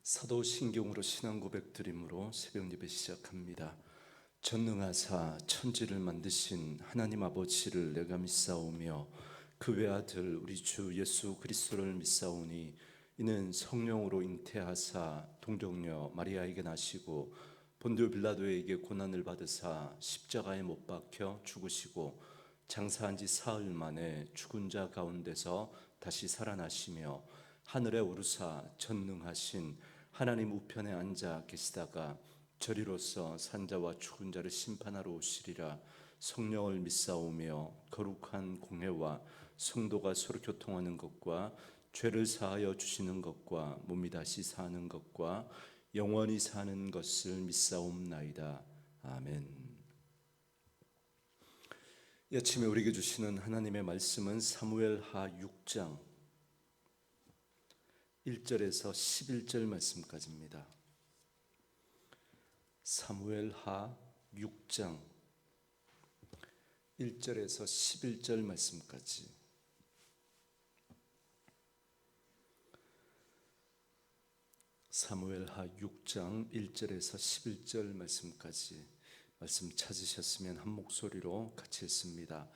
사도신경으로 신앙 고백 드림으로 새벽 예배 시작합니다. 전능하사 천지를 만드신 하나님 아버지를 내가 믿사오며 그 외아들 우리 주 예수 그리스도를 믿사오니 이는 성령으로 잉태하사 동정녀 마리아에게 나시고 본디오 빌라도에게 고난을 받으사 십자가에 못 박혀 죽으시고 장사한 지 사흘 만에 죽은 자 가운데서 다시 살아나시며 하늘에 오르사 전능하신 하나님 우편에 앉아 계시다가 저리로서 산자와 죽은 자를 심판하러 오시리라. 성령을 믿사오며 거룩한 공회와 성도가 서로 교통하는 것과 죄를 사하여 주시는 것과 몸이 다시 사는 것과 영원히 사는 것을 믿사옵나이다. 아멘. 이 아침에 우리에게 주시는 하나님의 말씀은 사무엘하 6장 1절에서 11절 말씀까지입니다. 사무엘하 6장 1절에서 11절 말씀까지. 사무엘하 6장 1절에서 11절 말씀까지 말씀 찾으셨으면 한 목소리로 같이 읽습니다.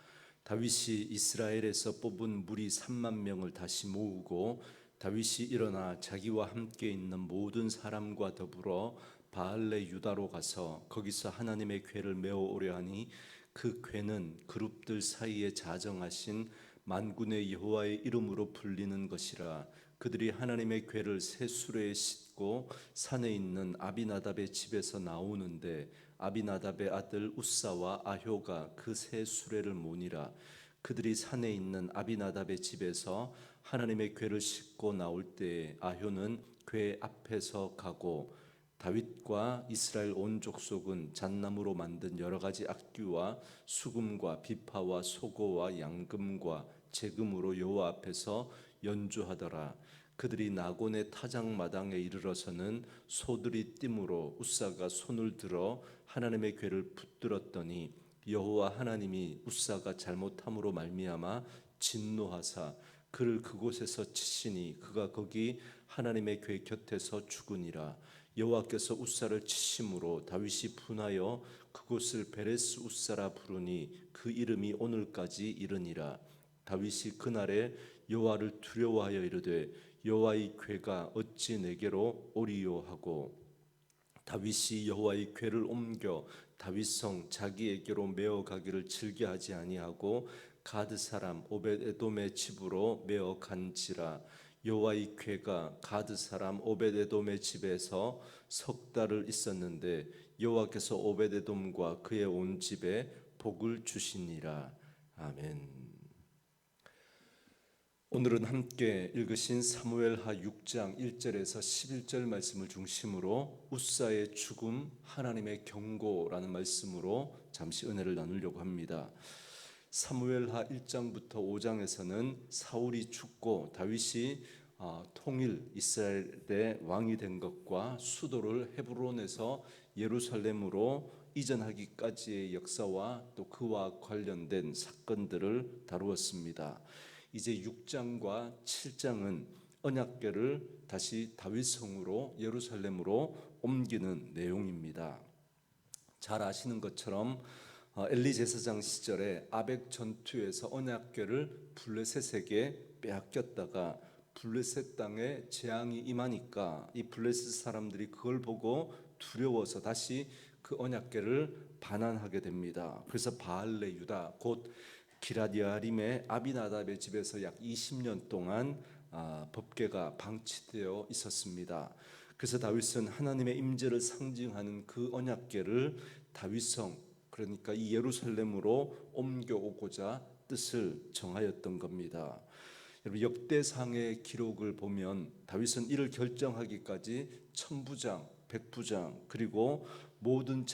다윗이 이스라엘에서 뽑은 무리 3만 명을 다시 모으고 다윗이 일어나 자기와 함께 있는 모든 사람과 더불어 바알레 유다로 가서 거기서 하나님의 궤를 메어 오려 하니 그 궤는 그룹들 사이에 자정하신 만군의 여호와의 이름으로 불리는 것이라. 그들이 하나님의 궤를 새 수레에 싣고 산에 있는 아비나답의 집에서 나오는데 아비나답의 아들 우사와 아효가 그 새 수레를 모니라. 그들이 산에 있는 아비나답의 집에서 하나님의 궤를 싣고 나올 때에 아효는 궤 앞에서 가고 다윗과 이스라엘 온 족속은 잣나무로 만든 여러 가지 악기와 수금과 비파와 소고와 양금과 재금으로 여호와 앞에서 연주하더라. 그들이 나곤의 타작마당에 이르러서는 소들이 띠므로 우사가 손을 들어 하나님의 궤를 붙들었더니 여호와 하나님이 우사가 잘못함으로 말미암아 진노하사 그를 그곳에서 치시니 그가 거기 하나님의 궤 곁에서 죽으니라. 여호와께서 우사를 치심으로 다윗이 분하여 그곳을 베레스 우사라 부르니 그 이름이 오늘까지 이르니라. 다윗이 그날에 여호와를 두려워하여 이르되 여호와의 궤가 어찌 내게로 오리요 하고 다윗이 여호와의 궤를 옮겨 다윗성 자기에게로 메어 가기를 즐겨하지 아니하고 가드 사람 오벳에돔의 집으로 메어 간지라. 여호와의 궤가 가드 사람 오벳에돔의 집에서 석 달을 있었는데 여호와께서 오벳에돔과 그의 온 집에 복을 주시니라. 아멘. 오늘은 함께 읽으신 사무엘하 6장 1절에서 11절 말씀을 중심으로 우사의 죽음, 하나님의 경고라는 말씀으로 잠시 은혜를 나누려고 합니다. 사무엘하 1장부터 5장에서는 사울이 죽고 다윗이 통일 이스라엘의 왕이 된 것과 수도를 헤브론에서 예루살렘으로 이전하기까지의 역사와 또 그와 관련된 사건들을 다루었습니다. 이제 6장과 7장은 언약궤를 다시 다윗성으로 예루살렘으로 옮기는 내용입니다. 잘 아시는 것처럼 엘리 제사장 시절에 아벡 전투에서 언약궤를 블레셋에게 빼앗겼다가 블레셋 땅에 재앙이 임하니까 이 블레셋 사람들이 그걸 보고 두려워서 다시 그 언약궤를 반환하게 됩니다. 그래서 바알레 유다 곧 기럇야림의 아비나답의 집에서 약 20년 동안 법궤가 방치되어 있었습니다. 그래서 다윗은 하나님의 임재를 상징하는 그 언약궤를 다윗성 그러니까 이 예루살렘으로 옮겨오고자 뜻을 정하였던 겁니다. 여러분 역대상의 기록을 보면 다윗은 이를 결정하기까지 천부장, 백부장 그리고 모든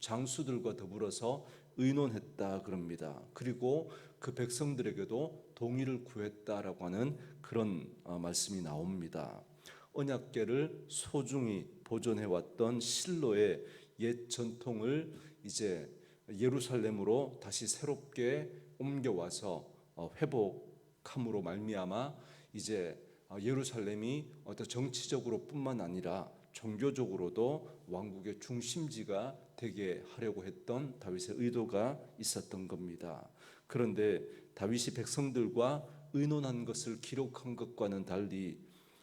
장수들과 더불어서 의논했다 그럽니다. 그리고 그 백성들에게도 동의를 구했다라고 하는 그런 말씀이 나옵니다. 언약궤를 소중히 보존해왔던 실로의 옛 전통을 이제 예루살렘으로 다시 새롭게 옮겨와서 회복함으로 말미암아 이제 예루살렘이 어떤 정치적으로 뿐만 아니라 종교적으로도 왕국의 중심지가 되게 하려고 했던 다윗의 의도가 있었던 겁니다. 그런데 다윗이 백성들과 의논한 것을 기록한 것과는 달리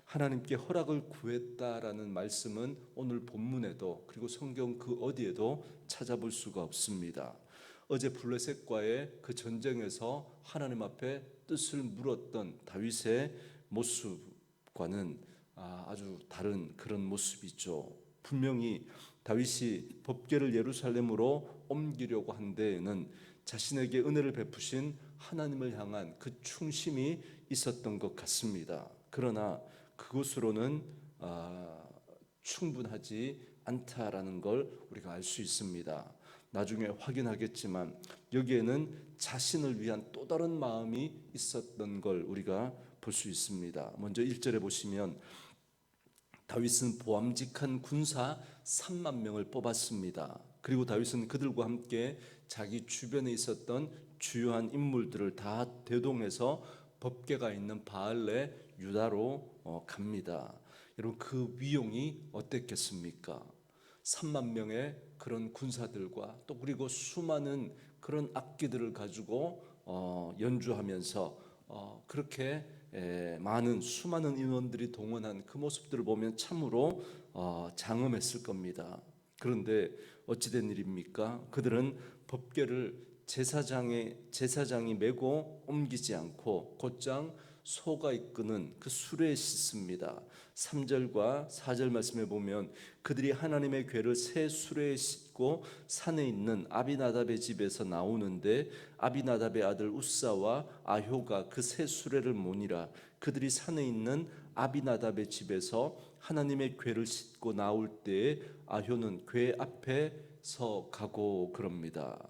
하나님께 허락을 구했다라는 말씀은 오늘 본문에도 그리고 성경 그 어디에도 찾아볼 수가 없습니다. 어제 블레셋과의 그 전쟁에서 하나님 앞에 뜻을 물었던 다윗의 모습과는 아주 다른 그런 모습이죠. 분명히 다윗이 법궤를 예루살렘으로 옮기려고 한 데에는 자신에게 은혜를 베푸신 하나님을 향한 그 충심이 있었던 것 같습니다. 그러나 그것으로는 충분하지 않다라는 걸 우리가 알 수 있습니다. 나중에 확인하겠지만 여기에는 자신을 위한 또 다른 마음이 있었던 걸 우리가 볼 수 있습니다. 먼저 1절에 보시면 다윗은 보암직한 군사 3만 명을 뽑았습니다. 그리고 다윗은 그들과 함께 자기 주변에 있었던 주요한 인물들을 다 대동해서 법궤가 있는 바알레 유다로 갑니다. 여러분, 그 위용이 어땠겠습니까? 3만 명의 그런 군사들과 또 그리고 수많은 그런 악기들을 가지고 연주하면서 그렇게 많은 수많은 인원들이 동원한 그 모습들을 보면 참으로 장엄했을 겁니다. 그런데 어찌된 일입니까? 그들은 법궤를 제사장이 메고 옮기지 않고 곧장 소가 이끄는 그 수레에 싣습니다. 3절과 4절 말씀에 보면 그들이 하나님의 궤를 새 수레에 싣고 산에 있는 아비나답의 집에서 나오는데 아비나답의 아들 우사와 아효가 그 새 수레를 모니라. 그들이 산에 있는 아비나답의 집에서 하나님의 궤를 싣고 나올 때에 아효는 궤 앞에 서 가고 그럽니다.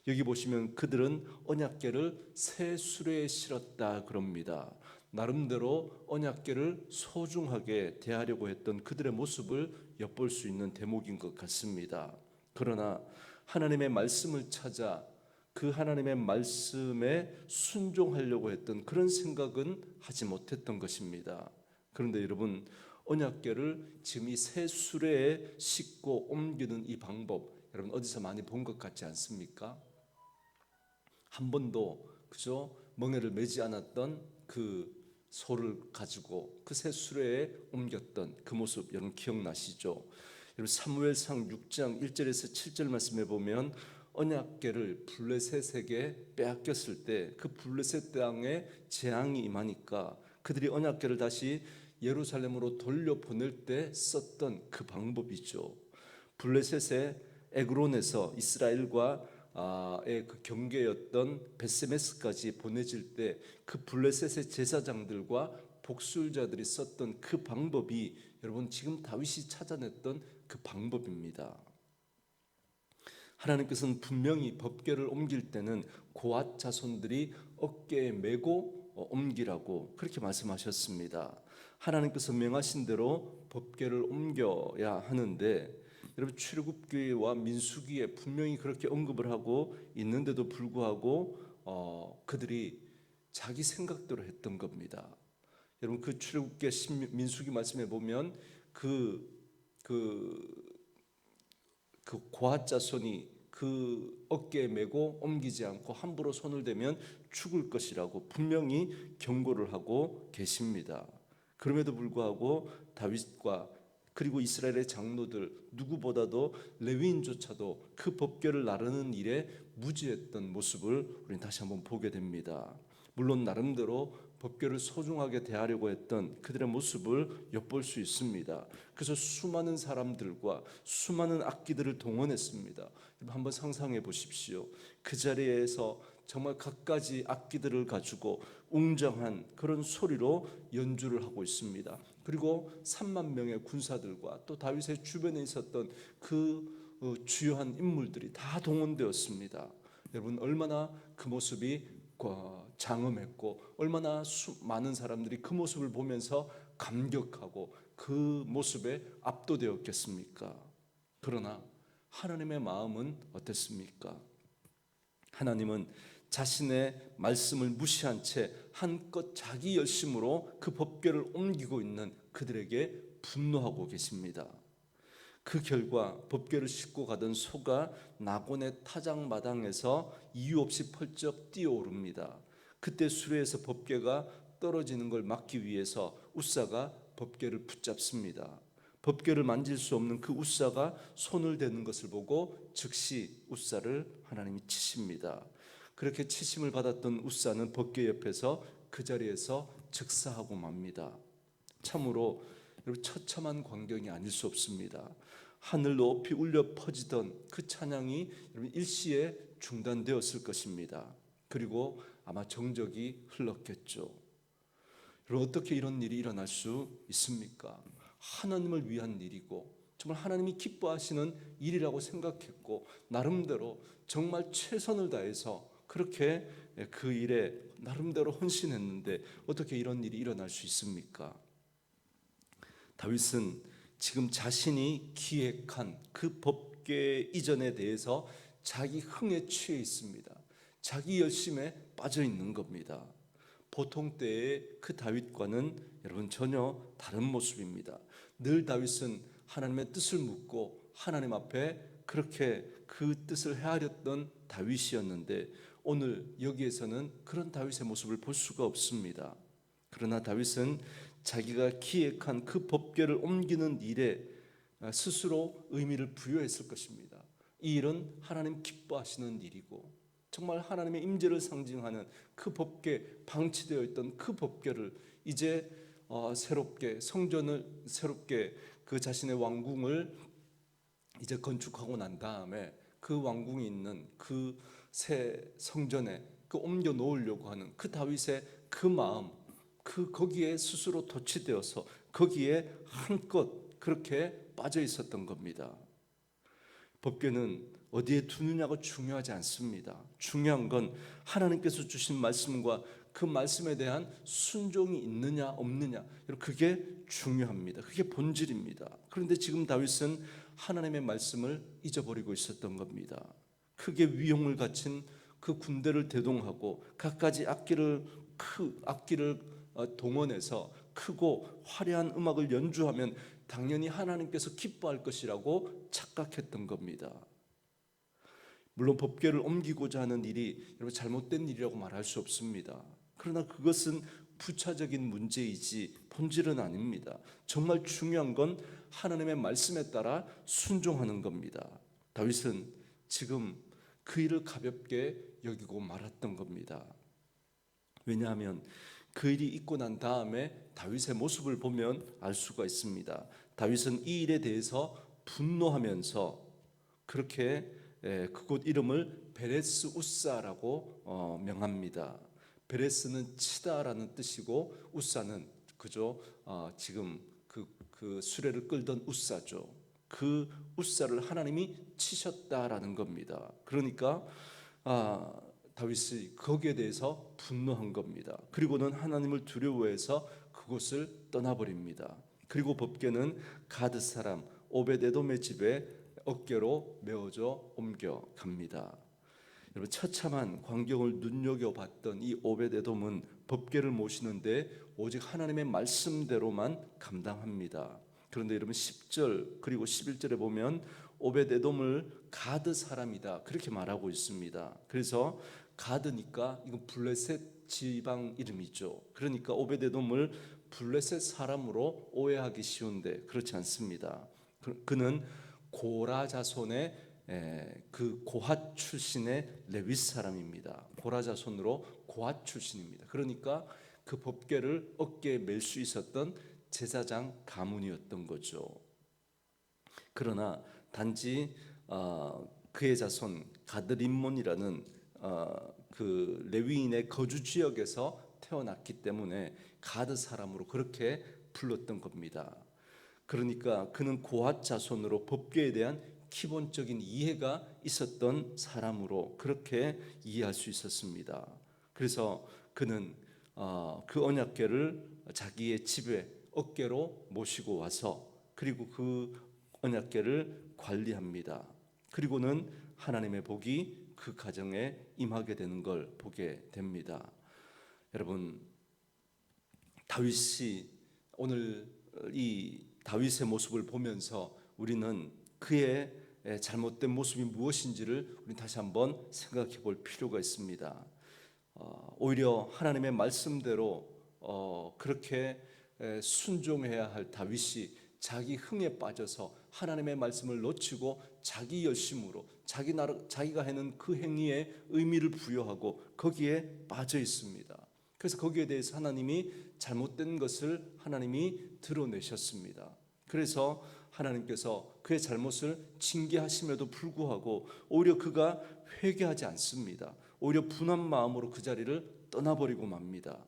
여기 보시면 그들은 언약궤를 새 수레에 실었다 그럽니다. 나름대로 언약궤를 소중하게 대하려고 했던 그들의 모습을 엿볼 수 있는 대목인 것 같습니다. 그러나 하나님의 말씀을 찾아 그 하나님의 말씀에 순종하려고 했던 그런 생각은 하지 못했던 것입니다. 그런데 여러분, 언약궤를 지금 이 새 수레에 싣고 옮기는 이 방법, 여러분 어디서 많이 본 것 같지 않습니까? 한 번도 그저 멍에를 매지 않았던 그 소를 가지고 그 새 수레에 옮겼던 그 모습 여러분 기억나시죠? 여러분 사무엘상 6장 1절에서 7절 말씀에 보면 언약궤를 블레셋에게 빼앗겼을 때 그 블레셋 땅에 재앙이 임하니까 그들이 언약궤를 다시 예루살렘으로 돌려보낼 때 썼던 그 방법이죠. 블레셋의 에그론에서 이스라엘과 그 경계였던 베세메스까지 보내질 때 그 블레셋의 제사장들과 복술자들이 썼던 그 방법이 여러분 지금 다윗이 찾아냈던 그 방법입니다. 하나님께서는 분명히 법궤를 옮길 때는 고앗 자손들이 어깨에 메고 옮기라고 그렇게 말씀하셨습니다. 하나님께서 명하신 대로 법궤를 옮겨야 하는데 여러분 출애굽기와 민수기에 분명히 그렇게 언급을 하고 있는데도 불구하고 그들이 자기 생각대로 했던 겁니다. 여러분 그 출애굽기 민수기 말씀에 보면 그 고앗 자손이 그 어깨에 메고 옮기지 않고 함부로 손을 대면 죽을 것이라고 분명히 경고를 하고 계십니다. 그럼에도 불구하고 다윗과 그리고 이스라엘의 장로들 누구보다도 레위인조차도 그 법궤를 나르는 일에 무지했던 모습을 우리는 다시 한번 보게 됩니다. 물론 나름대로 법궤를 소중하게 대하려고 했던 그들의 모습을 엿볼 수 있습니다. 그래서 수많은 사람들과 수많은 악기들을 동원했습니다. 한번 상상해 보십시오. 그 자리에서 정말 갖가지 악기들을 가지고 웅장한 그런 소리로 연주를 하고 있습니다. 그리고 3만 명의 군사들과 또 다윗의 주변에 있었던 그 주요한 인물들이 다 동원되었습니다. 여러분 얼마나 그 모습이 장엄했고 얼마나 많은 사람들이 그 모습을 보면서 감격하고 그 모습에 압도되었겠습니까? 그러나 하나님의 마음은 어땠습니까? 하나님은 자신의 말씀을 무시한 채 한껏 자기 열심으로 그 법궤를 옮기고 있는 그들에게 분노하고 계십니다. 그 결과 법궤를 싣고 가던 소가 낙원의 타작마당에서 이유 없이 펄쩍 뛰어오릅니다. 그때 수레에서 법궤가 떨어지는 걸 막기 위해서 웃사가 법궤를 붙잡습니다. 법궤를 만질 수 없는 그 웃사가 손을 대는 것을 보고 즉시 웃사를 하나님이 치십니다. 그렇게 치심을 받았던 웃사는 법궤 옆에서 그 자리에서 즉사하고 맙니다. 참으로 여러분, 처참한 광경이 아닐 수 없습니다. 하늘 높이 울려 퍼지던 그 찬양이 여러분 일시에 중단되었을 것입니다. 그리고 아마 정적이 흘렀겠죠. 여러분, 어떻게 이런 일이 일어날 수 있습니까? 하나님을 위한 일이고 정말 하나님이 기뻐하시는 일이라고 생각했고 나름대로 정말 최선을 다해서 그렇게 그 일에 나름대로 헌신했는데 어떻게 이런 일이 일어날 수 있습니까? 다윗은 지금 자신이 기획한 그 법궤 이전에 대해서 자기 흥에 취해 있습니다. 자기 열심에 빠져 있는 겁니다. 보통 때의 그 다윗과는 여러분 전혀 다른 모습입니다. 늘 다윗은 하나님의 뜻을 묻고 하나님 앞에 그렇게 그 뜻을 헤아렸던 다윗이었는데 오늘 여기에서는 그런 다윗의 모습을 볼 수가 없습니다. 그러나 다윗은 자기가 기획한 그 법궤를 옮기는 일에 스스로 의미를 부여했을 것입니다. 이 일은 하나님 기뻐하시는 일이고 정말 하나님의 임재를 상징하는 그 법궤, 방치되어 있던 그 법궤를 이제 새롭게 성전을 새롭게 그 자신의 왕궁을 이제 건축하고 난 다음에 그 왕궁이 있는 그 새 성전에 그 옮겨 놓으려고 하는 그 다윗의 그 마음, 그 거기에 스스로 도취되어서 거기에 한껏 그렇게 빠져 있었던 겁니다. 법궤는 어디에 두느냐가 중요하지 않습니다. 중요한 건 하나님께서 주신 말씀과 그 말씀에 대한 순종이 있느냐 없느냐, 그게 중요합니다. 그게 본질입니다. 그런데 지금 다윗은 하나님의 말씀을 잊어버리고 있었던 겁니다. 크게 위용을 갖춘 그 군대를 대동하고 갖가지 악기를 동원해서 크고 화려한 음악을 연주하면 당연히 하나님께서 기뻐할 것이라고 착각했던 겁니다. 물론 법궤를 옮기고자 하는 일이 여러분 잘못된 일이라고 말할 수 없습니다. 그러나 그것은 부차적인 문제이지 본질은 아닙니다. 정말 중요한 건 하나님의 말씀에 따라 순종하는 겁니다. 다윗은 지금 그 일을 가볍게 여기고 말았던 겁니다. 왜냐하면 그 일이 있고 난 다음에 다윗의 모습을 보면 알 수가 있습니다. 다윗은 이 일에 대해서 분노하면서 그렇게 그곳 이름을 베레스 우사라고 명합니다. 베레스는 치다라는 뜻이고 우사는 그죠 지금 그 수레를 끌던 우사죠. 그 우사를 하나님이 치셨다라는 겁니다. 그러니까 다윗이 거기에 대해서 분노한 겁니다. 그리고는 하나님을 두려워해서 그곳을 떠나버립니다. 그리고 법궤는 가드 사람 오벳에돔의 집에 어깨로 메어져 옮겨갑니다. 여러분, 처참한 광경을 눈여겨봤던 이 오벳에돔은 법궤를 모시는데 오직 하나님의 말씀대로만 감당합니다. 그런데 여러분 10절 그리고 11절에 보면 오벳에돔을 가드 사람이다 그렇게 말하고 있습니다. 그래서 가드니까 이건 블레셋 지방 이름이죠. 그러니까 오벳에돔을 블레셋 사람으로 오해하기 쉬운데 그렇지 않습니다. 그는 고라 자손의 그 고핫 출신의 레위 사람입니다. 고라 자손으로 고핫 출신입니다. 그러니까 그 법궤를 어깨에 멜 수 있었던 제사장 가문이었던 거죠. 그러나 단지 그의 자손 가드림몬이라는 그 레위인의 거주 지역에서 태어났기 때문에 가드 사람으로 그렇게 불렀던 겁니다. 그러니까 그는 고핫 자손으로 법궤에 대한 기본적인 이해가 있었던 사람으로 그렇게 이해할 수 있었습니다. 그래서 그는 그 언약궤를 자기의 집에 어깨로 모시고 와서 그리고 그 언약궤를 관리합니다. 그리고는 하나님의 복이 그 가정에 임하게 되는 걸 보게 됩니다. 여러분, 다윗이 오늘 이 다윗의 모습을 보면서 우리는 그의 잘못된 모습이 무엇인지를 우리 다시 한번 생각해 볼 필요가 있습니다. 오히려 하나님의 말씀대로 그렇게 순종해야 할 다윗이 자기 흥에 빠져서 하나님의 말씀을 놓치고 자기 열심으로 자기가 해는 그 행위에 의미를 부여하고 거기에 빠져 있습니다. 그래서 거기에 대해서 하나님이 잘못된 것을 하나님이 드러내셨습니다. 그래서 하나님께서 그의 잘못을 징계하심에도 불구하고 오히려 그가 회개하지 않습니다. 오히려 분한 마음으로 그 자리를 떠나버리고 맙니다.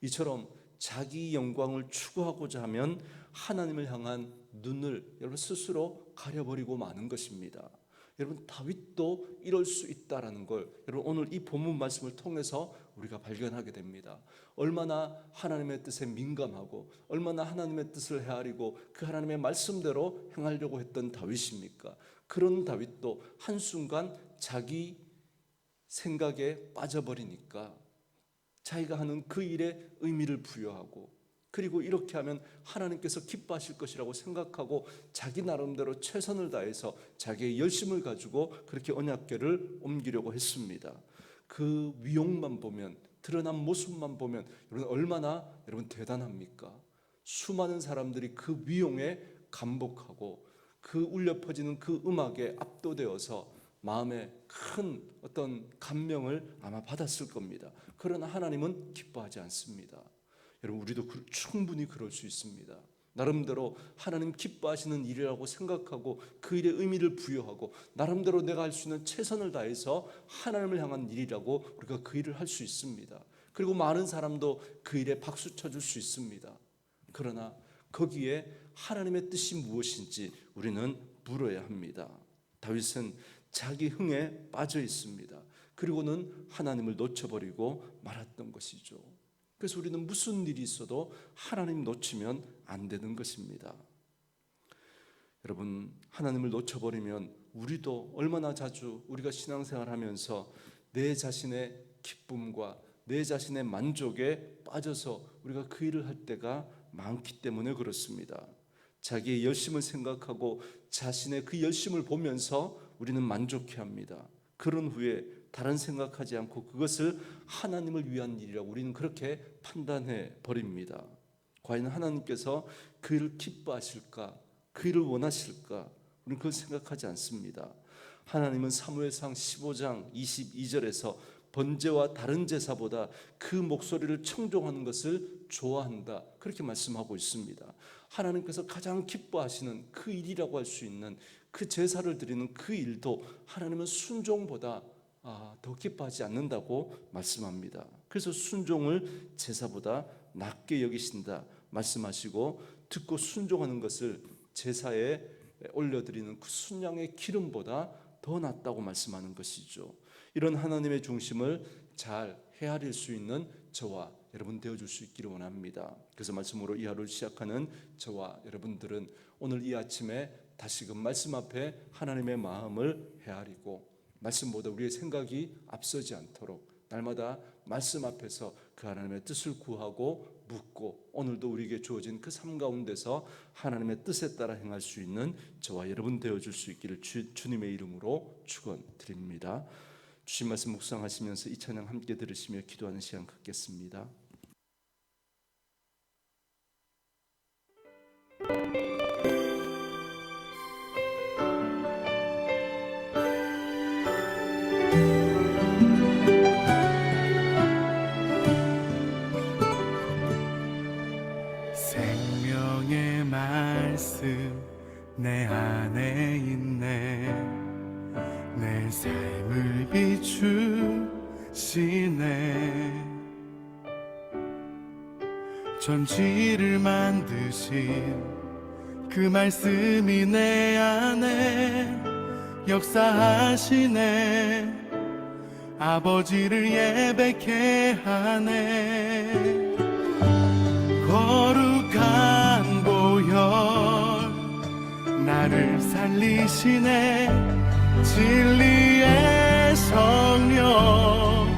이처럼 자기 영광을 추구하고자 하면 하나님을 향한 눈을 여러분 스스로 가려버리고 마는 것입니다. 여러분, 다윗도 이럴 수 있다라는 걸 여러분 오늘 이 본문 말씀을 통해서 우리가 발견하게 됩니다. 얼마나 하나님의 뜻에 민감하고 얼마나 하나님의 뜻을 헤아리고 그 하나님의 말씀대로 행하려고 했던 다윗입니까? 그런 다윗도 한순간 자기 생각에 빠져버리니까 자기가 하는 그 일에 의미를 부여하고 그리고 이렇게 하면 하나님께서 기뻐하실 것이라고 생각하고 자기 나름대로 최선을 다해서 자기의 열심을 가지고 그렇게 언약궤를 옮기려고 했습니다. 그 위용만 보면, 드러난 모습만 보면 여러분 얼마나 대단합니까? 수많은 사람들이 그 위용에 감복하고 그 울려 퍼지는 그 음악에 압도되어서 마음에 큰 어떤 감명을 아마 받았을 겁니다. 그러나 하나님은 기뻐하지 않습니다. 여러분, 우리도 충분히 그럴 수 있습니다. 나름대로 하나님 기뻐하시는 일이라고 생각하고 그 일에 의미를 부여하고 나름대로 내가 할 수 있는 최선을 다해서 하나님을 향한 일이라고 우리가 그 일을 할 수 있습니다. 그리고 많은 사람도 그 일에 박수 쳐줄 수 있습니다. 그러나 거기에 하나님의 뜻이 무엇인지 우리는 물어야 합니다. 다윗은 자기 흥에 빠져 있습니다. 그리고는 하나님을 놓쳐버리고 말았던 것이죠. 그래서 우리는 무슨 일이 있어도 하나님 놓치면 안 되는 것입니다. 여러분, 하나님을 놓쳐버리면 우리도 얼마나 자주 우리가 신앙생활하면서 내 자신의 기쁨과 내 자신의 만족에 빠져서 우리가 그 일을 할 때가 많기 때문에 그렇습니다. 자기의 열심을 생각하고 자신의 그 열심을 보면서 우리는 만족해합니다. 그런 후에 다른 생각하지 않고 그것을 하나님을 위한 일이라고 우리는 그렇게 판단해 버립니다. 과연 하나님께서 그 일을 기뻐하실까? 그 일을 원하실까? 우리는 그걸 생각하지 않습니다. 하나님은 사무엘상 15장 22절에서 번제와 다른 제사보다 그 목소리를 청종하는 것을 좋아한다, 그렇게 말씀하고 있습니다. 하나님께서 가장 기뻐하시는 그 일이라고 할 수 있는 그 제사를 드리는 그 일도 하나님은 순종보다 더 기뻐하지 않는다고 말씀합니다. 그래서 순종을 제사보다 낮게 여기신다 말씀하시고, 듣고 순종하는 것을 제사에 올려드리는 그 순양의 기름보다 더 낫다고 말씀하는 것이죠. 이런 하나님의 중심을 잘 헤아릴 수 있는 저와 여러분 되어줄 수 있기를 원합니다. 그래서 말씀으로 이 하루를 시작하는 저와 여러분들은 오늘 이 아침에 다시금 말씀 앞에 하나님의 마음을 헤아리고 말씀보다 우리의 생각이 앞서지 않도록 날마다 말씀 앞에서 그 하나님의 뜻을 구하고 묻고 오늘도 우리에게 주어진 그 삶 가운데서 하나님의 뜻에 따라 행할 수 있는 저와 여러분 되어줄 수 있기를 주님의 이름으로 축원드립니다. 주신 말씀 묵상하시면서 이 찬양 함께 들으시며 기도하는 시간 갖겠습니다. 생명의 말씀 내 안에 있네, 내 삶을 비추시네. 전지를 만드신 그 말씀이 내 안에 역사하시네. 아버지를 예배케 하네. 거룩한 보혈 나를 살리시네. 진리의 성령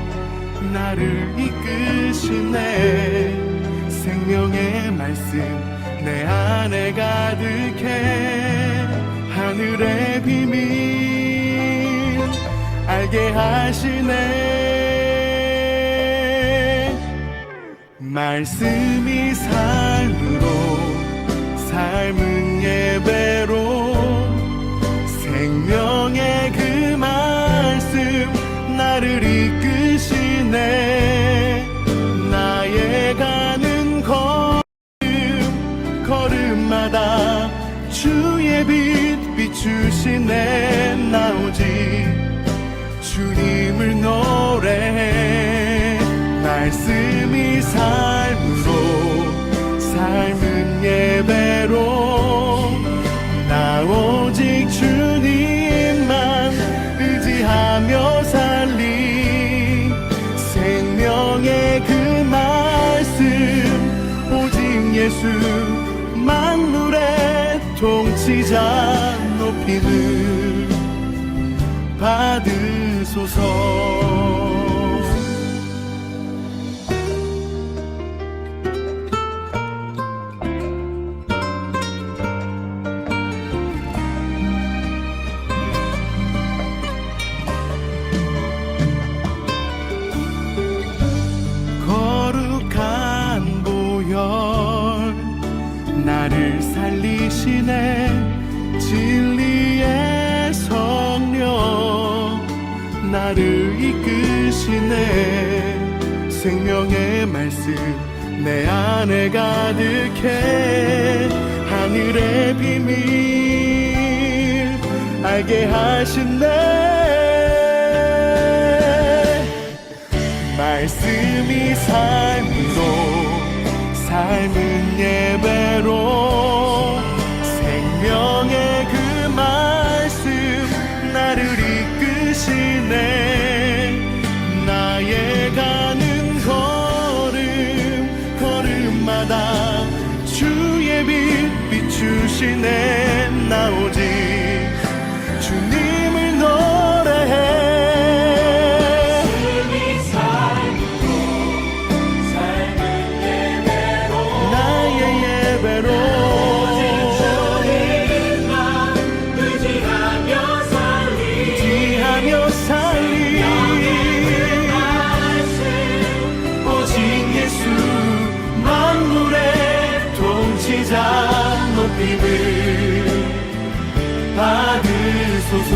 나를 이끄시네 생명의 말씀 내 안에 가득해 하늘의 비밀 알게 하시네 말씀이 삶으로 삶은 예배로 생명의 그 말씀 나를 이끄시네 나의 가는 걸음마다 주의 빛 비추시네 나 오직 주님을 노래해 말씀이 삶으로 삶은 예배로 나 오직 주님만 의지하며 살리 생명의 그 말씀 오직 예수 만물의 통치자 높임을 받으소서 거룩한 보혈 나를 살리시네 진리의 성령 나를 이끄시네 생명의 말씀 내 안에 가득해 하늘의 비밀 알게 하시네 말씀이 삶으로 삶은 예배로 생명의 그 말씀 나를 이끄시네 나의 가는 걸음마다 주의 빛 비추시네 나 오직 주님을 노래해 높임을 받으소서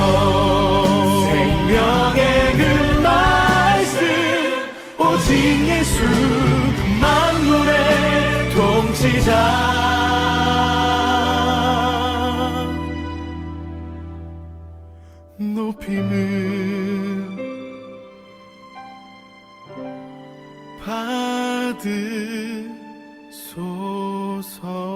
생명의 그 말씀 오직 예수 만물의 통치자 높임을 받으소서